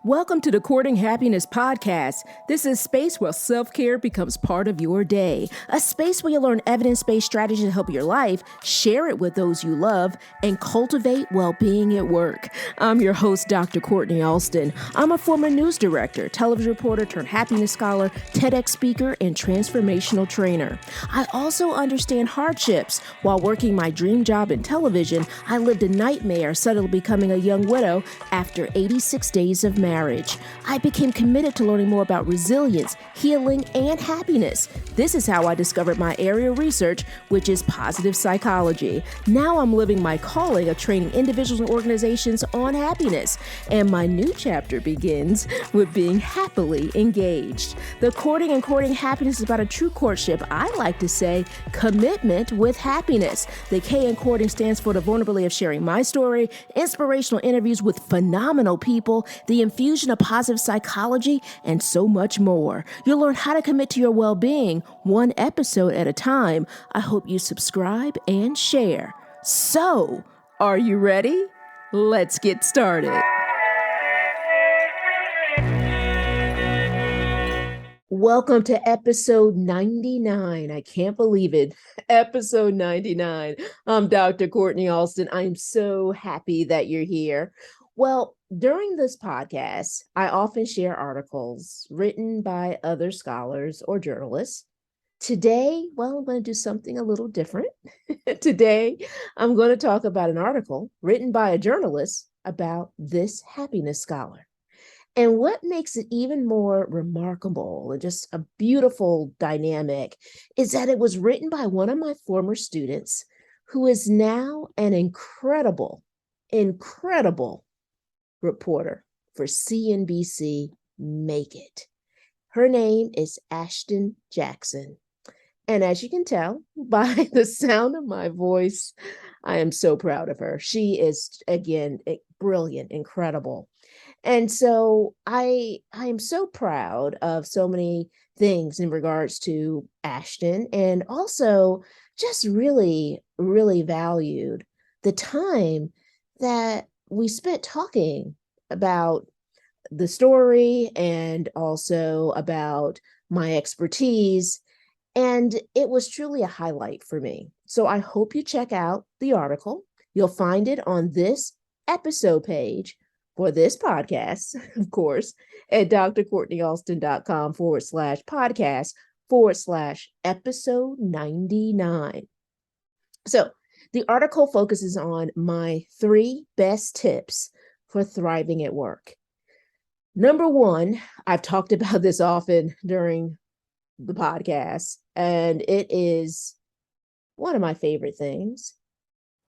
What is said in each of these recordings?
Welcome to the Courting Happiness podcast. This is a space where self-care becomes part of your day. A space where you learn evidence-based strategies to help your life, share it with those you love, and cultivate well-being at work. I'm your host, Dr. Kortni Alston. I'm a former news director, television reporter turned happiness scholar, TEDx speaker, and transformational trainer. I also understand hardships. While working my dream job in television, I lived a nightmare suddenly becoming a young widow after 86 days of marriage. I became committed to learning more about resilience, healing, and happiness. This is how I discovered my area of research, which is positive psychology. Now I'm living my calling of training individuals and organizations on happiness. And my new chapter begins with being happily engaged. The Courting and Courting Happiness is about a true courtship. I like to say commitment with happiness. The K in courting stands for the vulnerability of sharing my story, inspirational interviews with phenomenal people, the infusion of positive psychology, and so much more. You'll learn how to commit to your well-being one episode at a time. I hope you subscribe and share. So, are you ready? Let's get started. Welcome to episode 99. I can't believe it. Episode 99. I'm Dr. Kortni Alston. I'm so happy that you're here. Well, during this podcast, I often share articles written by other scholars or journalists. Today, I'm going to do something a little different. Today, I'm going to talk about an article written by a journalist about this happiness scholar. And what makes it even more remarkable and just a beautiful dynamic is that it was written by one of my former students who is now an incredible reporter for CNBC Make It. Her name is Ashton Jackson. And as you can tell by the sound of my voice, I am so proud of her. She is, again, brilliant, incredible. And so I am so proud of so many things in regards to Ashton, and also just really, really valued the time that we spent talking about the story and also about my expertise. And it was truly a highlight for me. So I hope you check out the article. You'll find it on this episode page for this podcast, of course, at drcourtneyalston.com/podcast/episode 99. So the article focuses on my 3 best tips for thriving at work. Number 1, I've talked about this often during the podcast, and it is one of my favorite things.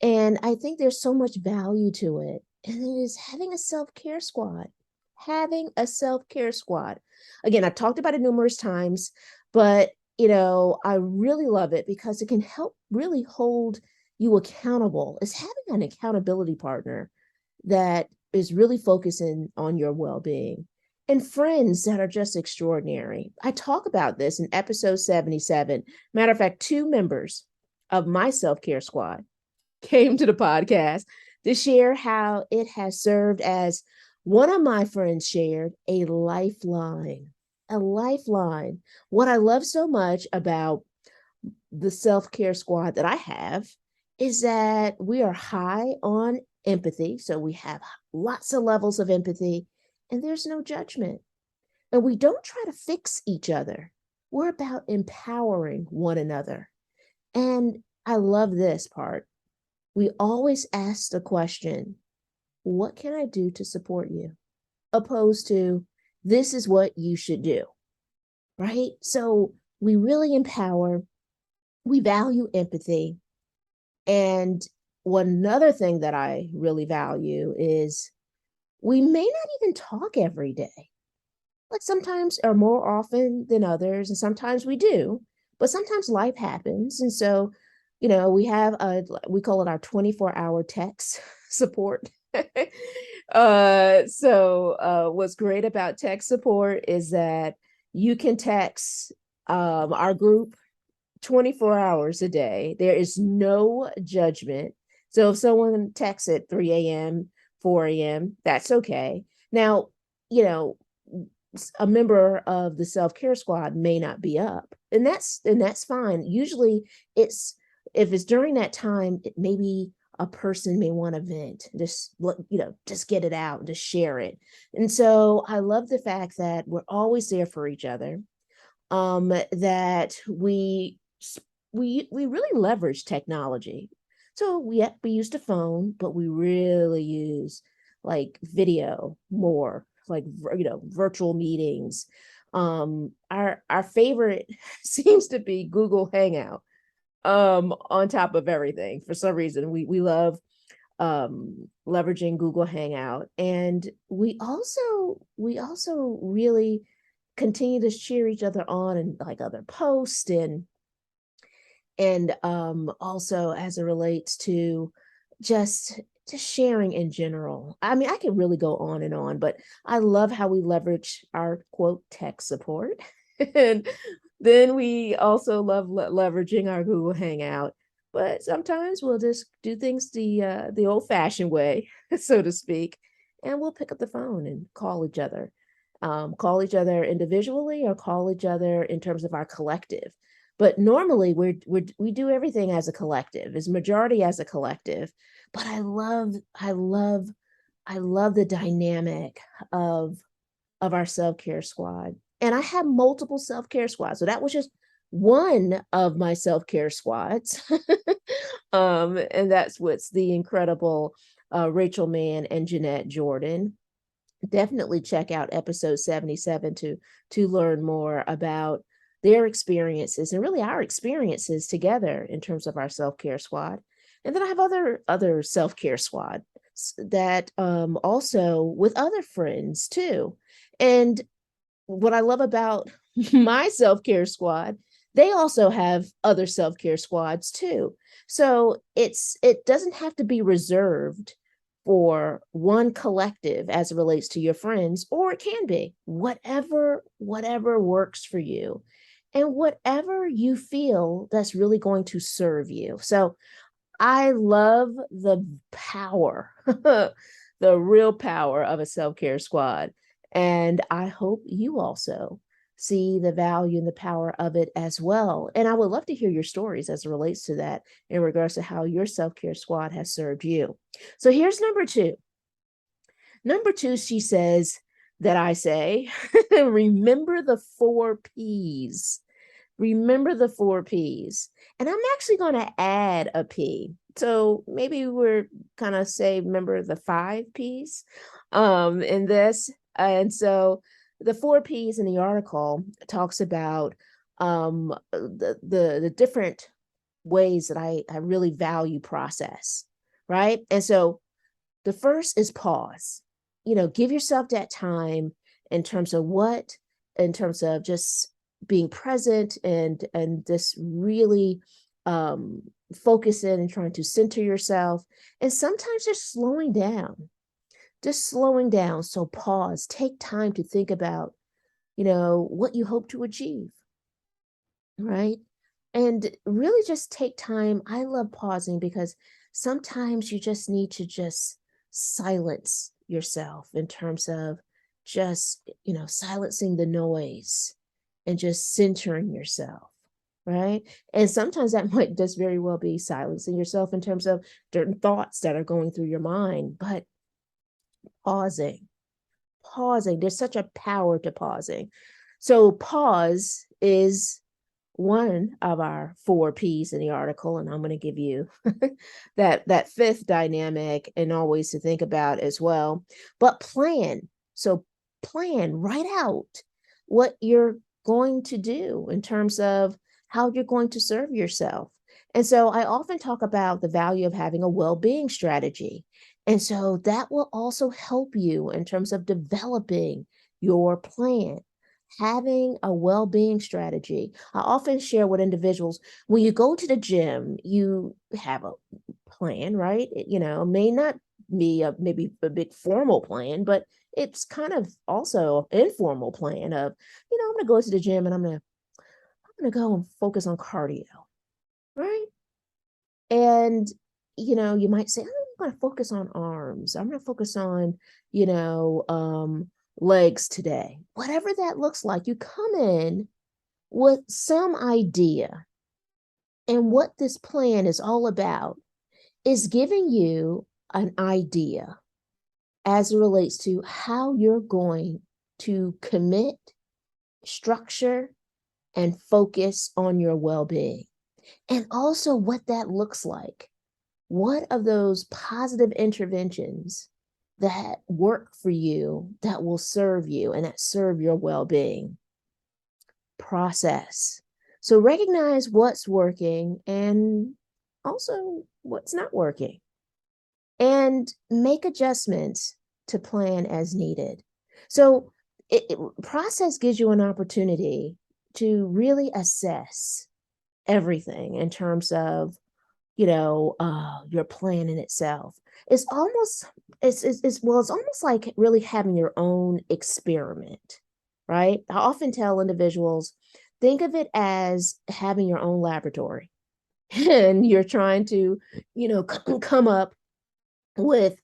And I think there's so much value to it. And it is having a self-care squad. Having a self-care squad. Again, I've talked about it numerous times, but I really love it because it can help really hold you accountable. It's having an accountability partner that is really focusing on your well-being, and friends that are just extraordinary. I talk about this in episode 77. Matter of fact, 2 members of my self-care squad came to the podcast to share how it has served as, one of my friends shared, a lifeline. A lifeline. What I love so much about the self-care squad that I have is that we are high on empathy. So we have lots of levels of empathy, and there's no judgment. And we don't try to fix each other. We're about empowering one another. And I love this part. We always ask the question, what can I do to support you? Opposed to, this is what you should do, right? So we really empower, we value empathy. And one other thing that I really value is we may not even talk every day. Like sometimes or more often than others, and sometimes we do, but sometimes life happens. And so we have we call it our 24-hour text support. What's great about tech support is that you can text our group 24 hours a day. There is no judgment. So if someone texts at 3 a.m., 4 a.m., that's okay. Now, you know, a member of the self-care squad may not be up, and that's fine. Usually it's, if it's during that time, maybe a person may want to vent, just just get it out, just share it. And so I love the fact that we're always there for each other, that we really leverage technology. So we used a phone, but we really use like video more, like virtual meetings. Our favorite seems to be Google Hangout. On top of everything, for some reason, we love leveraging Google Hangout, and we also really continue to cheer each other on and like other posts, and also as it relates to just sharing in general. I mean, I could really go on and on, but I love how we leverage our quote tech support. And then we also love leveraging our Google Hangout. But sometimes we'll just do things the old-fashioned way, so to speak, and we'll pick up the phone and call each other individually or call each other in terms of our collective. But normally we do everything as a collective, as majority as a collective. But I love the dynamic of our self-care squad. And I have multiple self-care squads. So that was just one of my self-care squads. And that's what's the incredible Rachel Mann and Jeanette Jordan. Definitely check out episode 77 to learn more about their experiences and really our experiences together in terms of our self-care squad. And then I have other self-care squad that also with other friends too. And what I love about my self-care squad, they also have other self-care squads too. So it doesn't have to be reserved for one collective as it relates to your friends, or it can be whatever works for you and whatever you feel that's really going to serve you. So I love the power, the real power of a self-care squad. And I hope you also see the value and the power of it as well. And I would love to hear your stories as it relates to that in regards to how your self-care squad has served you. So here's number two. Number two, she says that I say, remember the 4 Ps. Remember the 4 Ps. And I'm actually going to add a P. So maybe we're kind of say, remember the 5 Ps in this. And so the 4 Ps in the article talks about the different ways that I really value process, right? And so the first is pause. Give yourself that time in terms of just being present and just really focus in and trying to center yourself. And sometimes just slowing down. So pause, take time to think about, what you hope to achieve, right? And really just take time. I love pausing because sometimes you just need to just silence yourself in terms of just, silencing the noise and just centering yourself, right? And sometimes that might just very well be silencing yourself in terms of certain thoughts that are going through your mind, but pausing. There's such a power to pausing. So pause is one of our 4 Ps in the article, and I'm going to give you that fifth dynamic and always to think about as well. But plan. So plan, write out what you're going to do in terms of how you're going to serve yourself. And so I often talk about the value of having a well-being strategy. And so that will also help you in terms of developing your plan, having a well-being strategy. I often share with individuals, when you go to the gym, you have a plan, right? It may not be maybe a big formal plan, but it's kind of also an informal plan of, I'm going to go to the gym and I'm going to go and focus on cardio, right? And, you might say, I'm going to focus on arms. I'm going to focus on, legs today. Whatever that looks like, you come in with some idea. And what this plan is all about is giving you an idea as it relates to how you're going to commit, structure, and focus on your well-being. And also what that looks like. What of those positive interventions that work for you, that will serve you and that serve your well-being? Process. So recognize what's working and also what's not working, and make adjustments to plan as needed. So process gives you an opportunity to really assess everything in terms of, your plan in itself. It's almost, it's almost like really having your own experiment, right? I often tell individuals, think of it as having your own laboratory and you're trying to, come up with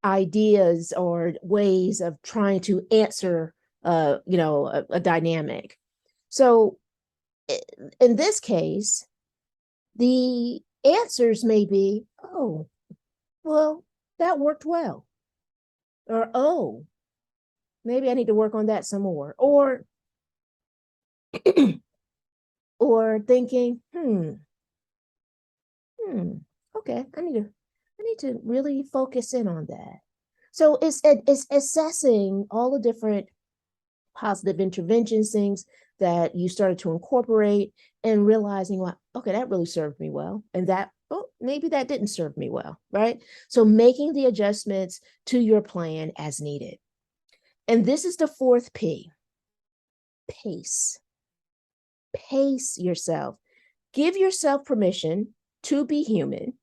ideas or ways of trying to answer, a dynamic. So in this case, the answers may be, oh, well, that worked well. Or, oh, maybe I need to work on that some more. Or, or thinking, okay, I need to really focus in on that. So it's assessing all the different positive interventions, things that you started to incorporate, and realizing, well, okay, that really served me well. And that, oh, maybe that didn't serve me well, right? So making the adjustments to your plan as needed. And this is the fourth P, pace. Pace yourself. Give yourself permission to be human,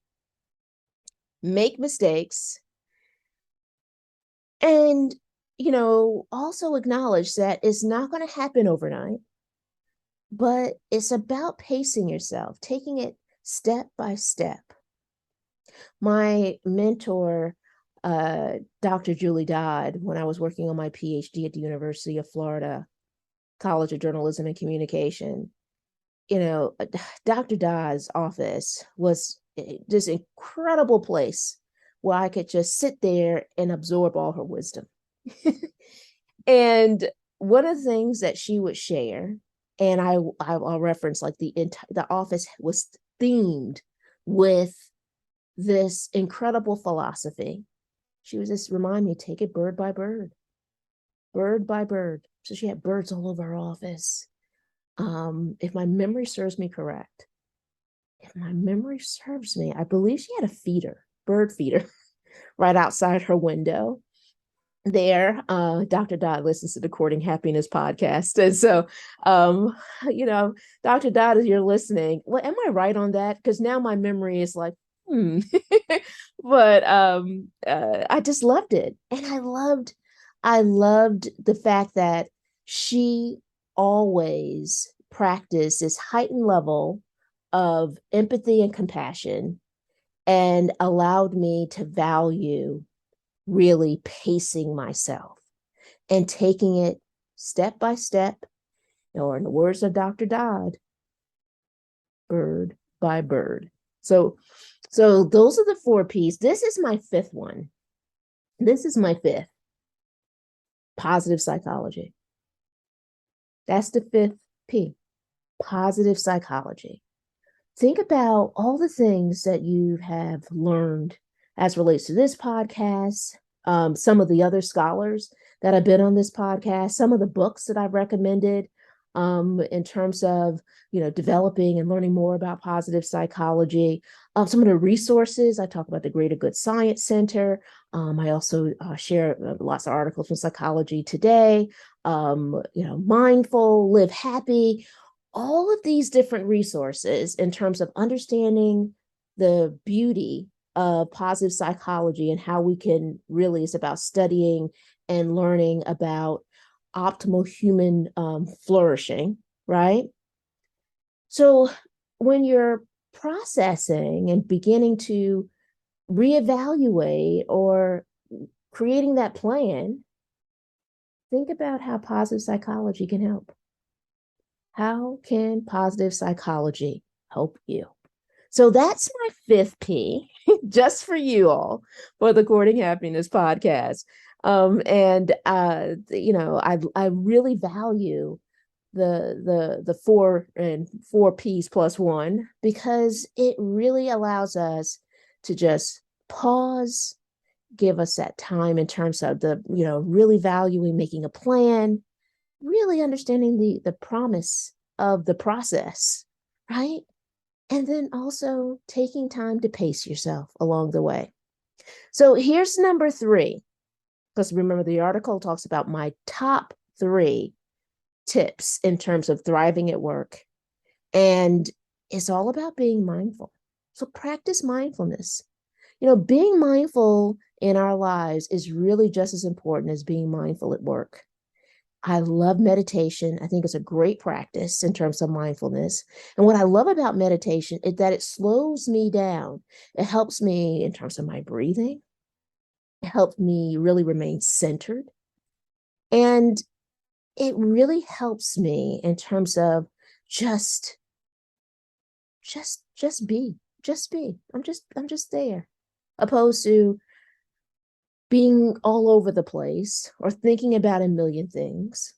make mistakes, and also acknowledge that it's not going to happen overnight, but it's about pacing yourself, taking it step by step. My mentor, Dr. Julie Dodd, when I was working on my PhD at the University of Florida College of Journalism and Communication, Dr. Dodd's office was this incredible place where I could just sit there and absorb all her wisdom. And one of the things that she would share, and I'll reference, like the office was themed with this incredible philosophy. She would just remind me, take it bird by bird, bird by bird. So she had birds all over her office. If my memory serves me correct, I believe she had a bird feeder, right outside her window there. Dr. Dodd listens to the Courting Happiness podcast. And so, Dr. Dodd, as you're listening, well, am I right on that? Because now my memory is like, but I just loved it. And I loved the fact that she always practiced this heightened level of empathy and compassion, and allowed me to value really pacing myself and taking it step by step, or in the words of Dr. Dodd, bird by bird. So those are the 4 P's. This is my fifth one. This is my fifth, positive psychology. That's the 5th P, positive psychology. Think about all the things that you have learned as relates to this podcast, some of the other scholars that have been on this podcast, some of the books that I've recommended, in terms of, developing and learning more about positive psychology. Some of the resources, I talk about the Greater Good Science Center. I also share lots of articles from Psychology Today, Mindful, Live Happy, all of these different resources in terms of understanding the beauty of positive psychology and how we can really, it's about studying and learning about optimal human flourishing, right? So when you're processing and beginning to reevaluate or creating that plan, think about how positive psychology can help. How can positive psychology help you? So that's my fifth P, just for you all, for the Courting Happiness podcast. I really value the four P's plus one, because it really allows us to just pause, give us that time in terms of really valuing making a plan, really understanding the promise of the process, right? And then also taking time to pace yourself along the way. So here's number 3, because remember, the article talks about my top 3 tips in terms of thriving at work. And it's all about being mindful. So practice mindfulness. Being mindful in our lives is really just as important as being mindful at work. I love meditation. I think it's a great practice in terms of mindfulness. And what I love about meditation is that it slows me down. It helps me in terms of my breathing. It helps me really remain centered. And it really helps me in terms of just be. I'm just there, opposed to being all over the place or thinking about a million things.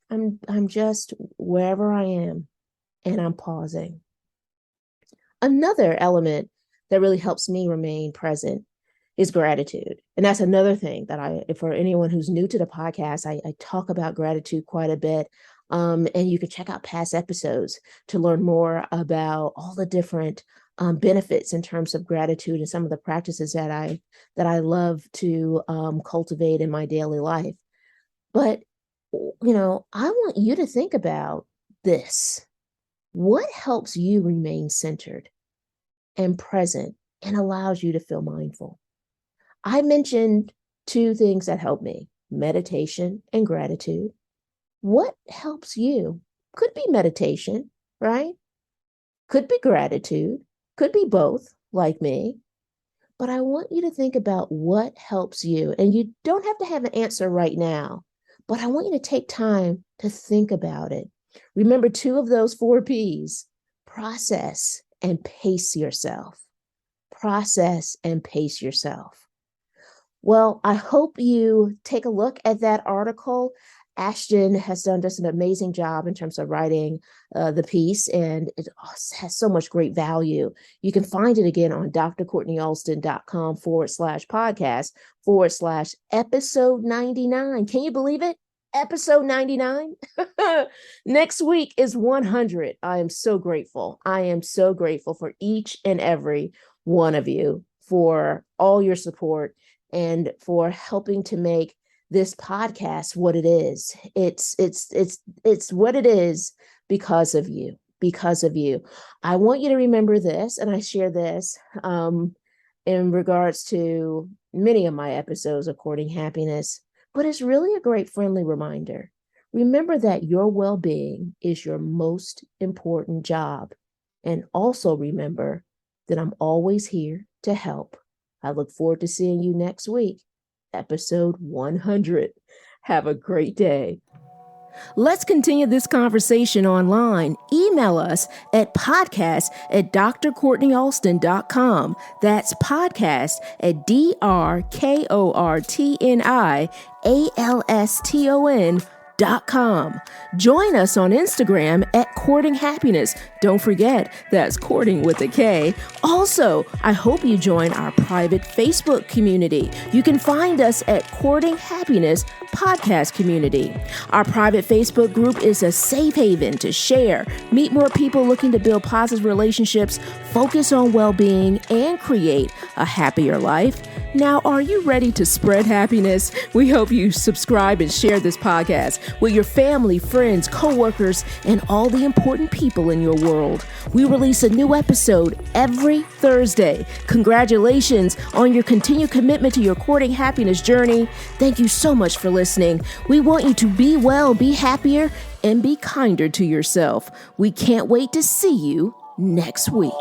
I'm just wherever I am, and I'm pausing. Another element that really helps me remain present is gratitude. And that's another thing that for anyone who's new to the podcast, I talk about gratitude quite a bit. And you can check out past episodes to learn more about all the different benefits in terms of gratitude and some of the practices that I love to cultivate in my daily life. But, I want you to think about this. What helps you remain centered and present and allows you to feel mindful? I mentioned 2 things that help me: meditation and gratitude. What helps you? Could be meditation, right? Could be gratitude. Could be both, like me. But I want you to think about what helps you. And you don't have to have an answer right now, but I want you to take time to think about it. Remember 2 of those 4 P's: process and pace yourself. Process and pace yourself. Well, I hope you take a look at that article. Ashton has done just an amazing job in terms of writing the piece, and it has so much great value. You can find it again on drcourtneyalston.com/podcast/episode 99. Can you believe it? Episode 99. Next week is 100. I am so grateful. I am so grateful for each and every one of you, for all your support and for helping to make this podcast what it is. It's what it is because of you. I want you to remember this, and I share this in regards to many of my episodes of Courting Happiness, but it's really a great friendly reminder. Remember that your well-being is your most important job. And also remember that I'm always here to help. I look forward to seeing you next week. Episode 100. Have a great day. Let's continue this conversation online. Email us at podcast@drcourtneyalston.com. That's podcast@drcourtneyalston.com. Join us on Instagram at Courting Happiness. Don't forget, that's courting with a K. Also, I hope you join our private Facebook community. You can find us at Courting Happiness Podcast Community. Our private Facebook group is a safe haven to share, meet more people looking to build positive relationships, focus on well-being, and create a happier life. Now, are you ready to spread happiness? We hope you subscribe and share this podcast with your family, friends, coworkers, and all the important people in your world. We release a new episode every Thursday. Congratulations on your continued commitment to your courting happiness journey. Thank you so much for listening. We want you to be well, be happier, and be kinder to yourself. We can't wait to see you next week.